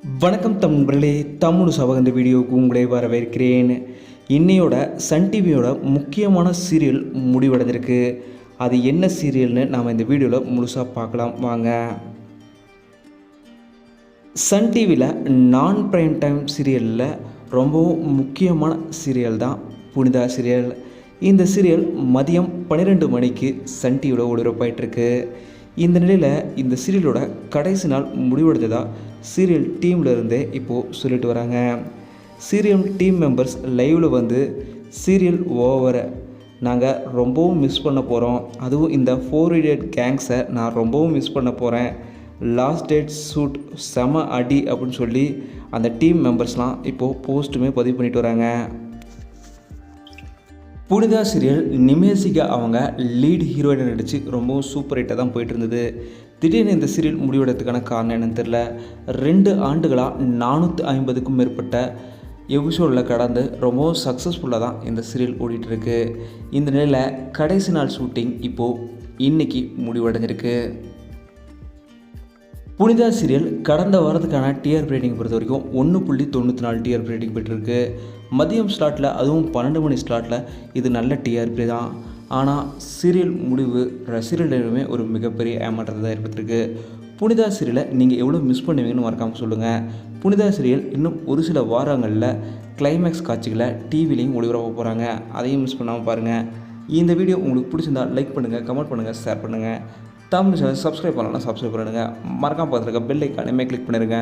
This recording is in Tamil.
வணக்கம் நண்பர்களே, தமிழ் சபக இந்த வீடியோவுக்கு உங்களை வரவேற்கிறேன். இன்னையோட சன் டிவியோட முக்கியமான சீரியல் முடிவடைஞ்சிருக்கு. அது என்ன சீரியல்னு நாம் இந்த வீடியோவில் முழுசாக பார்க்கலாம் வாங்க. சன் டிவியில் நான் பிரைம் டைம் சீரியலில் ரொம்பவும் முக்கியமான சீரியல் தான் புனிதா சீரியல். இந்த சீரியல் மதியம் 12 மணிக்கு சன் டிவியில் ஒளிபரப்பாயிட்டிருக்கு. இந்த நிலையில் இந்த சீரியலோட கடைசி நாள் முடிவடைஞ்சதாக சீரியல் டீமில் இருந்தே இப்போது சொல்லிட்டு வராங்க. சீரியல் டீம் மெம்பர்ஸ் லைவில் வந்து சீரியல் ஓவரை நாங்கள் ரொம்பவும் மிஸ் பண்ண போகிறோம், அதுவும் இந்த 4 இடியட் கேங்ஸை நான் ரொம்பவும் மிஸ் பண்ண போகிறேன், லாஸ்ட் டேட் ஷூட் செம அடி அப்படின்னு சொல்லி அந்த டீம் மெம்பர்ஸ்லாம் இப்போது போஸ்ட்டுமே பதிவு பண்ணிட்டு வராங்க. புனிதா சீரியல் நிமேசிகா அவங்க லீட் ஹீரோயினை நடித்து ரொம்பவும் சூப்பர் ஹிட்டாக தான் போயிட்டு இருந்தது. திடீர்னு இந்த சீரியல் முடிவெடுறதுக்கான காரணம் என்னன்னு தெரில. 2 ஆண்டுகளாக 450க்கும் மேற்பட்ட எபிசோடில் கடந்து ரொம்பவும் சக்ஸஸ்ஃபுல்லாக தான் இந்த சீரியல் ஓடிட்டுருக்கு. இந்த நிலையில் கடைசி நாள் ஷூட்டிங் இப்போது இன்றைக்கி முடிவடைஞ்சிருக்கு. புனிதா சீரியல் கடந்த வாரத்துக்கான டிஆர்பி ரேட்டிங் பொறுத்த வரைக்கும் 1.94 டிஆர்பி ரேட்டிங் பெற்றிருக்கு. மதியம் ஸ்லாட்டில், அதுவும் 12 மணி ஸ்லாட்டில் இது நல்ல டிஆர்பி தான். ஆனால் சீரியல் முடிவு ரசிகர்களிடமே ஒரு மிகப்பெரிய ஏமாற்றத்தை தான் ஏற்படுத்திருக்கு. புனிதா சீரியலை நீங்கள் எவ்வளோ மிஸ் பண்ணுவீங்கன்னு மறக்காமல் சொல்லுங்கள். புனிதா சீரியல் இன்னும் ஒரு சில வாரங்களில் கிளைமேக்ஸ் காட்சிகளை டிவிலையும் ஒளிபரப்ப போகிறாங்க. அதையும் மிஸ் பண்ணாமல் பாருங்கள். இந்த வீடியோ உங்களுக்கு பிடிச்சிருந்தால் லைக் பண்ணுங்கள், கமெண்ட் பண்ணுங்கள், ஷேர் பண்ணுங்கள். தமிழ் சேனல் சப்ஸ்கிரைப் பண்ணலாம், சப்ஸ்கிரைப் பண்ணுங்கள். மறக்காம பார்த்துருக்க பெல் ஐக்கானையுமே கிளிக் பண்ணிடுங்க.